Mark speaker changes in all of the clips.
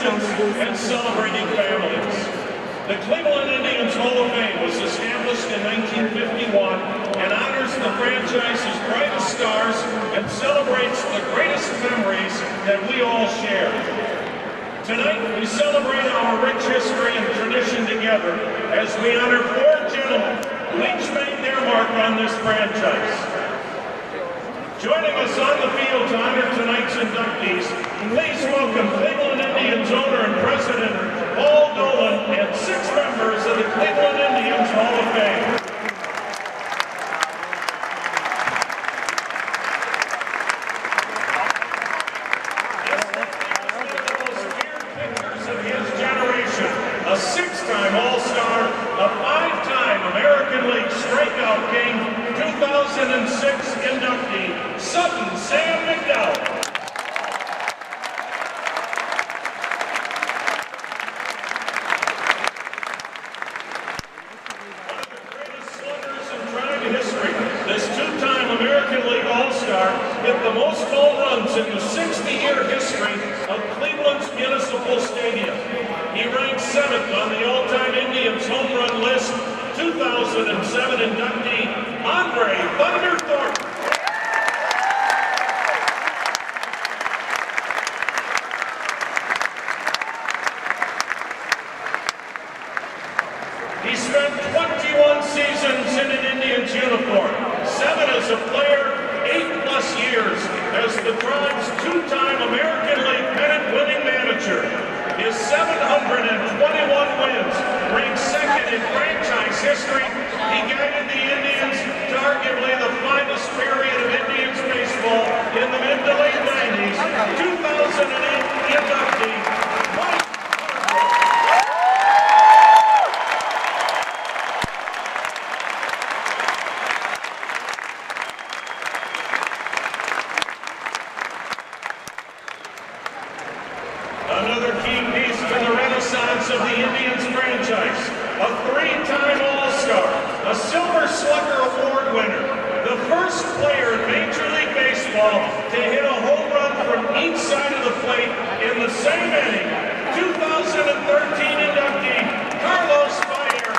Speaker 1: agents, and celebrating families. The Cleveland Indians Hall of Fame was established in 1951 and honors the franchise's brightest stars and celebrates the greatest memories that we all share. Tonight, we celebrate our rich history and tradition together as we honor four gentlemen who each made their mark on this franchise. Joining us on the field to honor tonight's inductees, please welcome Cleveland Indians owner and president Paul Dolan and 6 members of the Cleveland Indians Hall of Fame. A 6-time All-Star, a 5-time American League Strikeout King, 2006 inductee, Sutton Sam McDowell. One of the greatest sluggers in Tribe history, this 2-time American League All-Star hit the most home runs in the 60-year history of Cleveland's Municipal Stadium. He ranked 7th on the all-time Indians home run list, 2007 inductee, Andre Thunder Thornton. He spent 21 seasons in an Indians uniform, 7 as a player, 8+ years as the Tribe's 2-time American League pennant-winning manager. His 721 wins ranks 2nd in franchise history. He guided the Indians to arguably the finest period of Indians baseball in the mid to late 90s. 2008 inductee, Mike. Another key piece to the renaissance of the Indians franchise, a 3-time All-Star, a Silver Slugger Award winner, the first player in Major League Baseball to hit a home run from each side of the plate in the same inning, 2013 inductee, Carlos Baerga.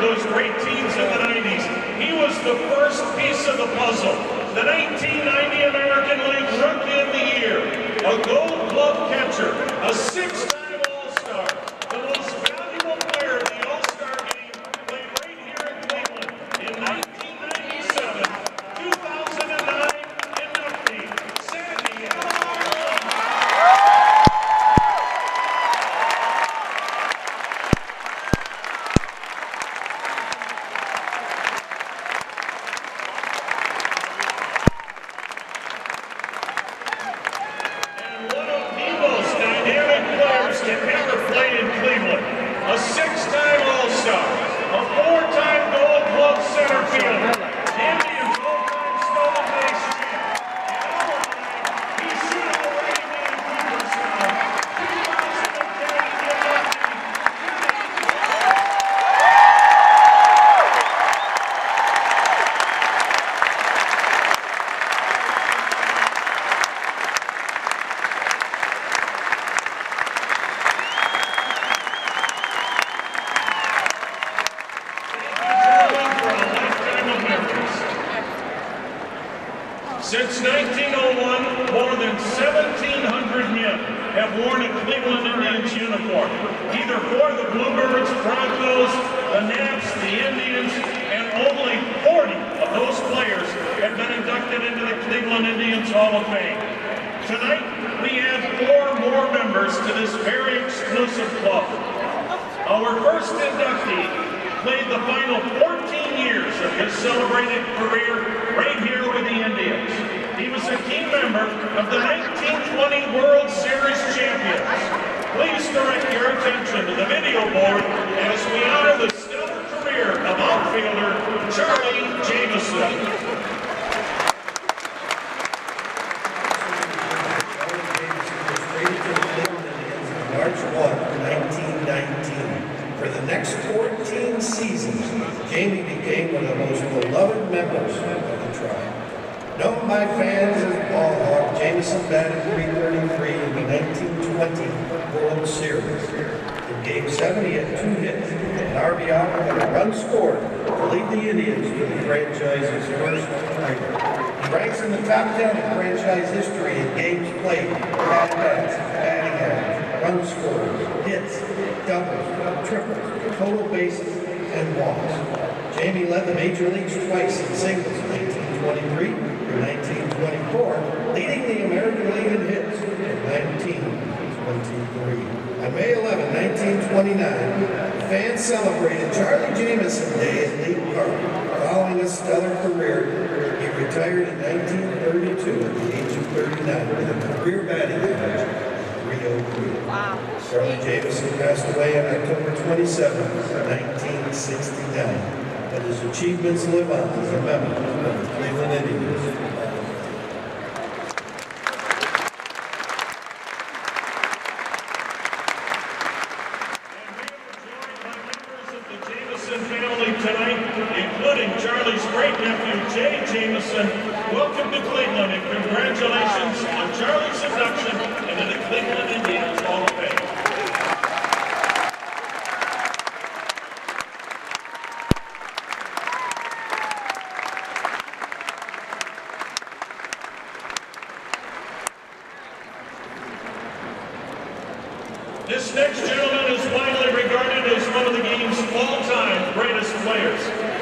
Speaker 1: Those great teams in the 90s. He was the first piece of the puzzle. The 1990 American League Rookie of the Year, a Gold Glove catcher, a 6-time All-Star, the most valuable player of the All-Star game, played right here in Cleveland in 1997, 2009 inductee, Sandy Alomar. That never played in Cleveland, a 6-time All-Star, a 4-time Gold Glove center fielder, the Indians' all-time stolen base champ, and our line, he should have already been in Cooperstown, 2010 inductee, Since 1901, more than 1,700 men have worn a Cleveland Indians uniform, either for the Bluebirds, Broncos, the Nats, the Indians, and only 40 of those players have been inducted into the Cleveland Indians Hall of Fame. Tonight, we add 4 more members to this very exclusive club. Our first inductee played the final 14 years of his celebrated career right here with the Indians. He was a key member of the 1920 World Series champions. Please direct your attention to the video board as we honor the stellar career of outfielder Charlie Jameson.
Speaker 2: known by fans as Ball Hawk, Jameson batted .333 in the 1920 World Series. In Game 7, he had 2 hits, an RBI, and a run scored to lead the Indians to the franchise's first title. He ranks in the top 10 of franchise history in games played, at-bats, batting average, run scores, hits, doubles, triples, total bases, and walks. Jamie led the major leagues twice in singles in 1923 through 1924, leading the American League in hits in 1923. On May 11, 1929, fans celebrated Charlie Jameson Day at League Park. Following a stellar career, he retired in 1932 at the age of 39 with a career batting average of .303.
Speaker 3: Wow.
Speaker 2: Charlie Jameson passed away on October 27, 1969, but his achievements live on as a member of the Cleveland Indians.
Speaker 1: Family tonight, including Charlie's great-nephew, Jay Jameson. Welcome to Cleveland and congratulations on Charlie's induction into the Cleveland Indians Hall of Fame. This next gentleman is widely regarded as one of the game's all-time greatest players,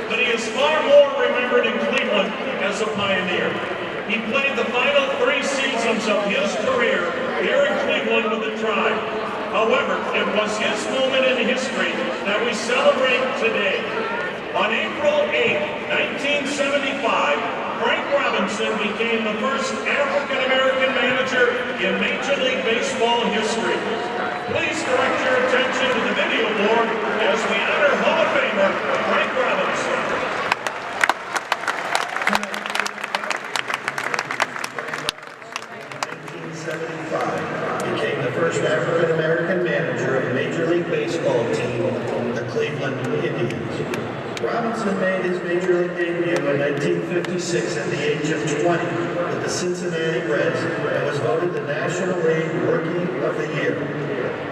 Speaker 1: but he is far more remembered in Cleveland as a pioneer. He played the final 3 seasons of his career here in Cleveland with the Tribe. However, it was his moment in history that we celebrate today. On April 8, 1975, Frank Robinson became the first African-American manager in Major League Baseball history. Please direct your attention to the video board as we honor Hall of Famer Frank Robinson.
Speaker 2: 1975 became the first African-American manager of a Major League Baseball team, the Cleveland Indians. Robinson made his Major League debut in 1956 at the age of 20 with the Cincinnati Reds and was voted the National League Rookie of the Year.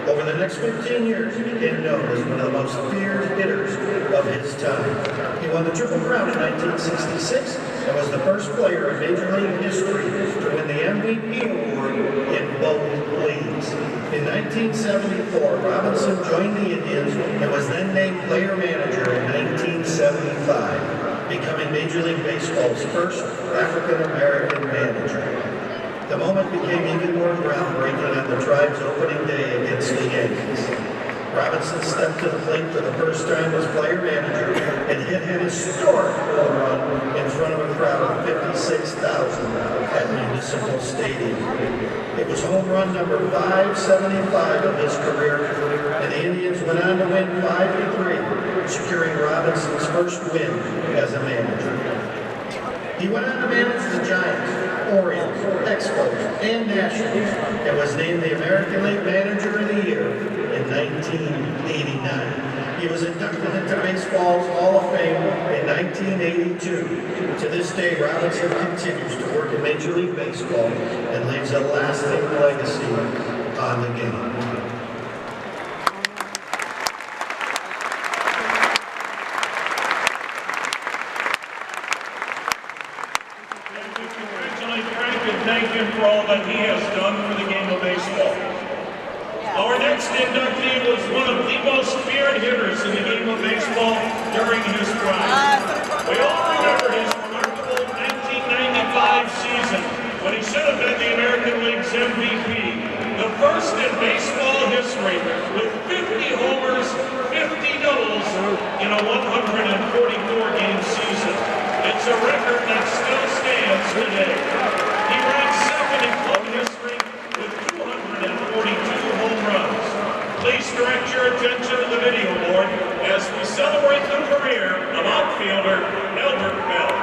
Speaker 2: Over the next 15 years, he became known as one of the most feared hitters of his time. He won the Triple Crown in 1966 and was the first player in Major League history to win the MVP award in both leagues. In 1974, Robinson joined the Indians and was then named player manager in 1975, becoming Major League Baseball's first African-American manager. The moment became even more groundbreaking on the Tribe's opening day against the Yankees. Robinson stepped to the plate for the first time as player manager and hit an historic home run in front of a crowd of 56,000 at Municipal Stadium. It was home run number 575 of his career, and the Indians went on to win 5-3, securing Robinson's first win as a manager. He went on to manage the Giants, Orioles, Expos, and Nationals, and was named the American League Manager of the Year in 1989. He was inducted into baseball's Hall of Fame in 1982. To this day, Robinson continues to work in Major League Baseball and leaves a lasting legacy on the game.
Speaker 1: Thank him for all that he has done for the game of baseball. Our next inductee was one of the most feared hitters in the game of baseball during his prime. We all remember his remarkable 1995 season when he should have been the American League's MVP, the first in baseball history with 50 homers, 50 doubles in a 144-game season. It's a record that still stands today. He ranks second in club history with 242 home runs. Please direct your attention to the video board as we celebrate the career of outfielder Albert Bell.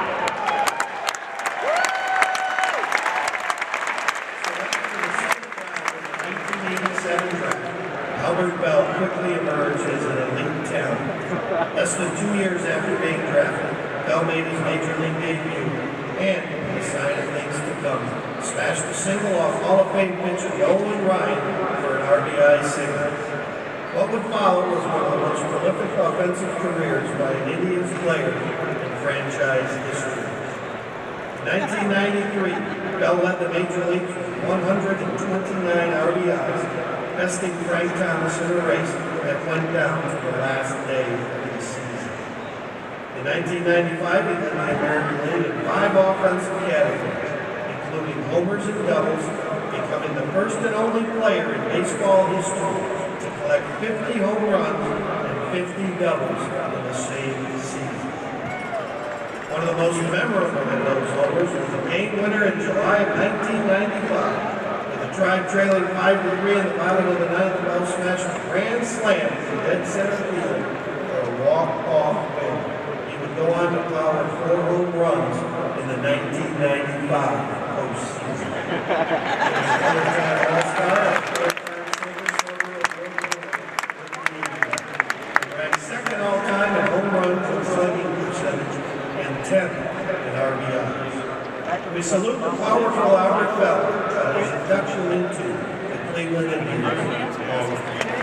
Speaker 2: Albert Bell quickly emerged as an elite talent. Less than 2 years after being drafted, Bell made his Major League debut and he signed a Thome smashed a single off Hall of Fame pitcher Nolan Ryan for an RBI single. What would follow was one of the most prolific offensive careers by an Indians player in franchise history. In 1993, Bell led the major leagues with 129 RBIs, besting Frank Thomas in a race that went down to the last day of the season. In 1995, he led the American League in 5 offensive categories, including homers and doubles, becoming the first and only player in baseball history to collect 50 home runs and 50 doubles in the same season. One of the most memorable of those homers was the game winner in July of 1995. With the Tribe trailing 5-3 in the bottom of the 9th, Bell smashed a grand slam to dead center field for a walk-off win. He would go on to power 4 home runs in the 1995 postseason. He was a four-time All-Star, a four-time Silver Slugger, and ranked second all-time in home runs and slugging percentage, and 10th in RBIs. We salute the powerful Albert Bell on his induction into the Cleveland Indians Hall of Fame.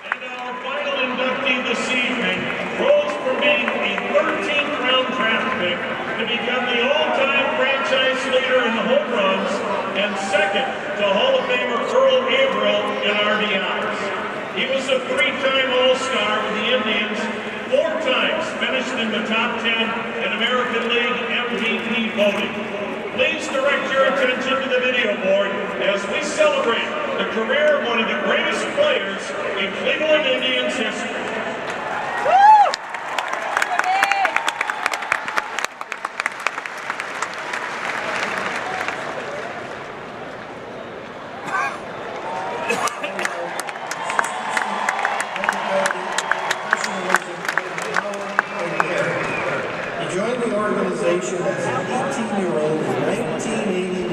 Speaker 1: And our final inductee this evening rose from being a 13th round draft pick to become the all-time franchise leader in home runs and second to Hall of Famer Earl Averill in RBIs. He was a 3-time All-Star with the Indians, 4 times finished in the top 10 in American League MVP voting. Please direct your attention to the video board as we celebrate the career of one of the greatest players in Cleveland Indians history.
Speaker 2: Joined the organization as an 18-year-old in 1989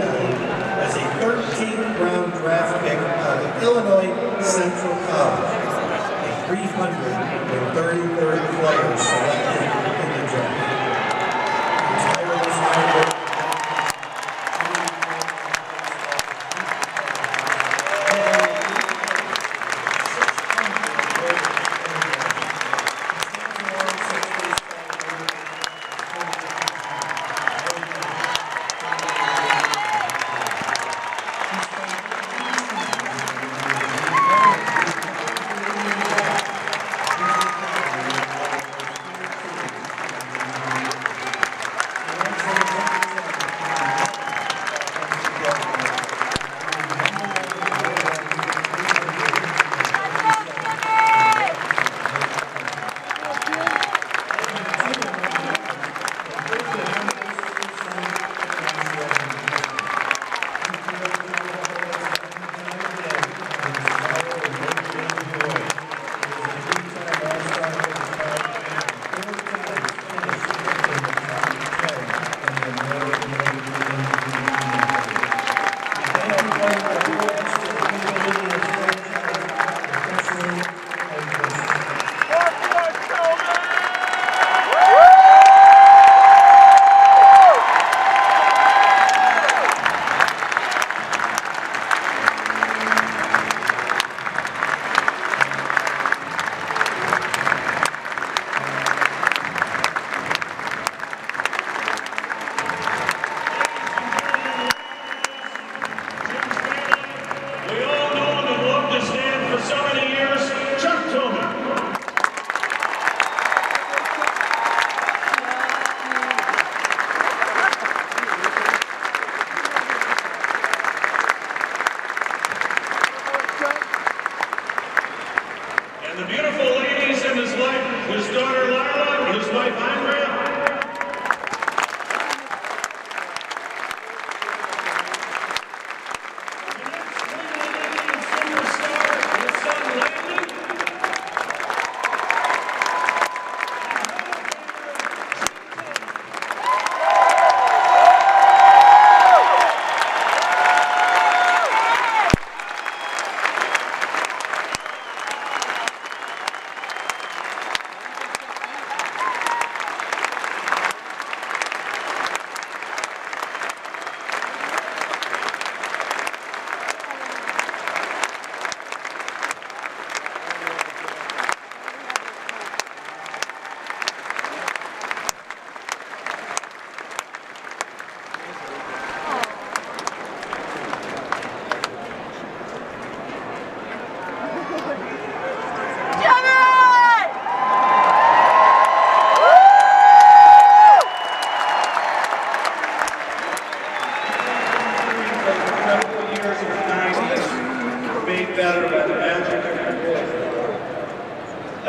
Speaker 2: as a 13th round draft pick out of Illinois Central College, a 333rd player selected in the draft. Tireless hard work.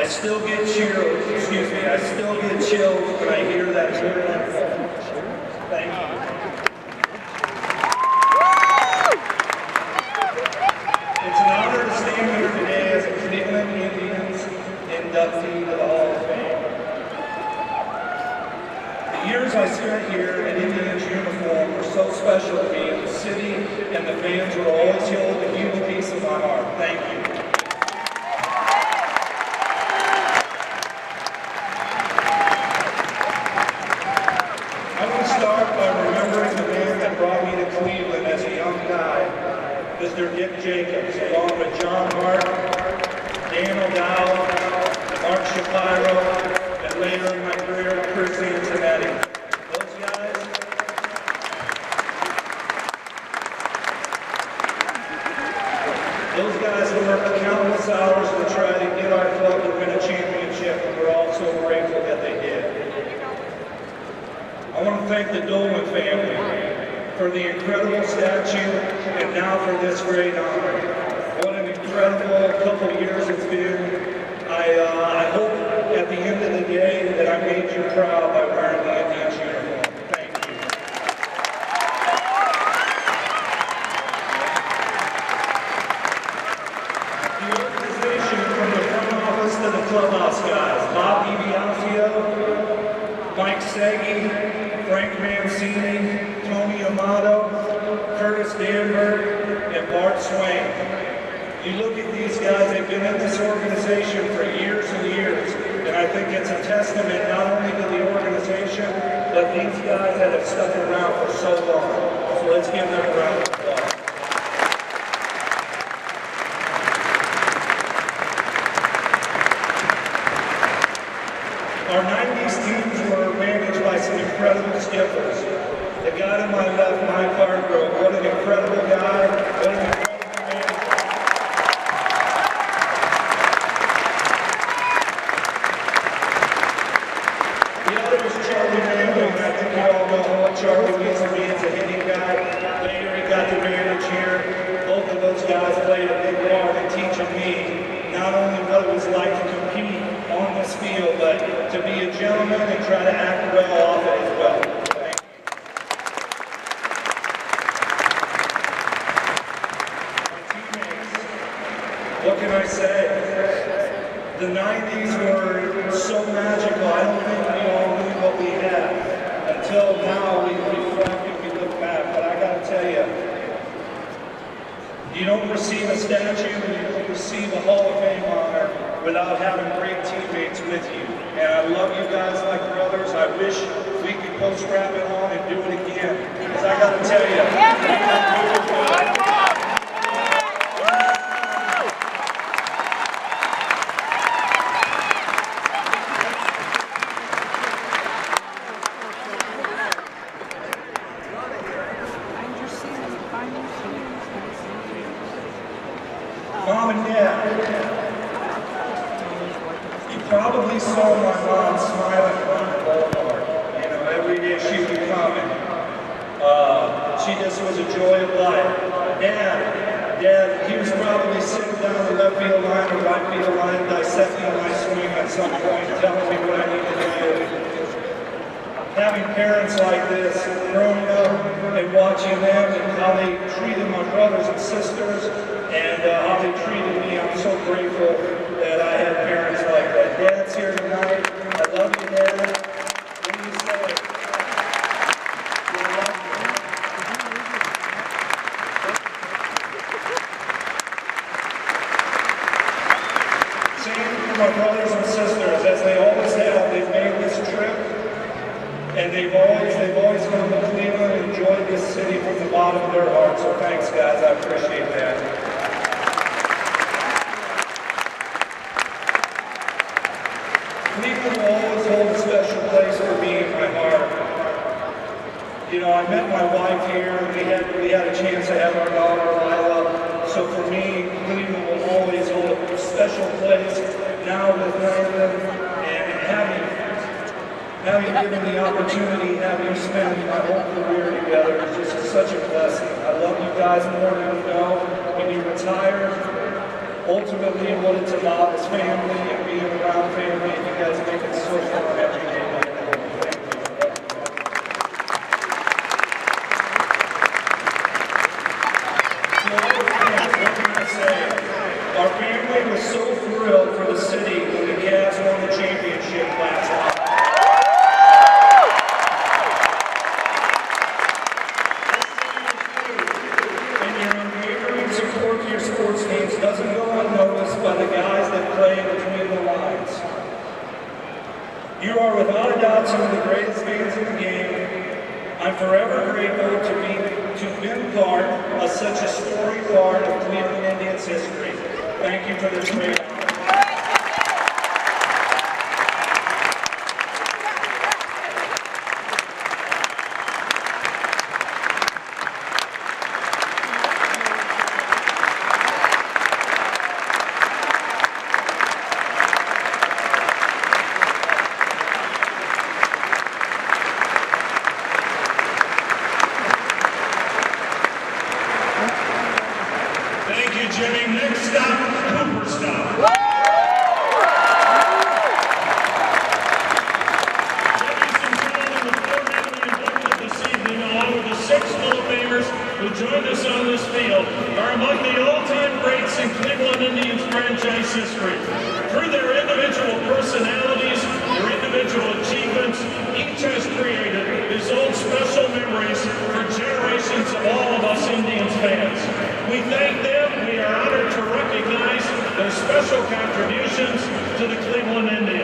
Speaker 3: still get chills, I still get chills when I hear that chant. Thank you. It's an honor to stand here today as a Cleveland Indians inductee to the Hall of Fame. The years I spent here in Indians uniform were so special to me, and the city and the fans will always hold a huge piece of my heart. Thank you. Start by remembering the man that brought me to Cleveland as a young guy, Mr. Dick Jacobs, along with John Hart, Dan O'Dowd, Mark Shapiro, and later in my career, Chris Antonetti. Those guys worked countless hours to try to get our club to win a championship, and we're all so grateful that they did. I want to thank the Thome family for the incredible statue and now for this great honor. What an incredible couple of years it's been. I hope at the end of the day that I made you proud by wearing the Indians uniform. Thank you. The organization from the front office to the clubhouse guys, Bob DiBiasio, Mike Segi, Frank Mancini, Tony Amato, Curtis Danberg, and Bart Swain. You look at these guys, they've been in this organization for years and years, and I think it's a testament not only to the organization, but these guys that have stuck around for so long. So let's give them a round of applause. Our 90s teams were managed by some incredible skippers. The guy to my left, Mike Hargrove, what an incredible guy, what an incredible manager. The other is Charlie Manley, and I think you all know what Charlie means to me as a hitting guy. Later he got to manage here. Both of those guys played a big part in teaching me not only what it was like to compete on this field, but to be a gentleman and try to act well off it as well. Thank you. My teammates, what can I say? The 90s were so magical. I don't think we all knew what we had until now we reflect and we look back. But I got to tell you, you don't receive a statue, you don't receive a Hall of Fame honor without having great teammates with you. And I love you guys like brothers. I wish we could go scrap it on and do it again. Because I got to tell you, Mom and Dad, you probably saw my mom smiling on the boulevard. You know, every day she would come and she just was a joy of life. Dad, he was probably sitting down the left field line or right field line dissecting my swing at some point, telling me what I needed to do. Having parents like this, growing up and watching them and how they treated my brothers and sisters and how they treated me, I'm so grateful that I had parents like that. Dad's here tonight. I love you, Dad. What do you say? Same for my brothers and sisters, as they always have. They've made this trip. And they've always come to Cleveland and enjoyed this city from the bottom of their hearts. So thanks, guys. I appreciate that. Cleveland will always hold a special place for me in my heart. You know, I met my wife here. We had a chance to have our daughter, Lila. So for me, Cleveland will always hold a special place. Now with Landon and having given the opportunity, having spent my whole career together is just such a blessing. I love you guys more than you know. When you retire, ultimately what it's about is family and being around family, and you guys make it so fun every day. Our family was so thrilled for the city when the Cavs won the championship last night. And your unwavering support for your sports teams doesn't go unnoticed by the guys that play between the lines. You are without a doubt some of the greatest fans in the game. I'm forever grateful to have been part of such a storied part of Cleveland Indians history. Thank you for this great honor.
Speaker 1: Thank you, Jimmy. Next stop, Cooperstown. Ladies and gentlemen, the four men we inducted this evening, along with the 6 Hall of Famers who joined us on this field, are among the all-time greats in Cleveland Indians franchise history. Through their individual personalities, their individual achievements, each has created his own special memories for generations of all of us Indians fans. We thank them. We are honored to recognize their special contributions to the Cleveland Indians.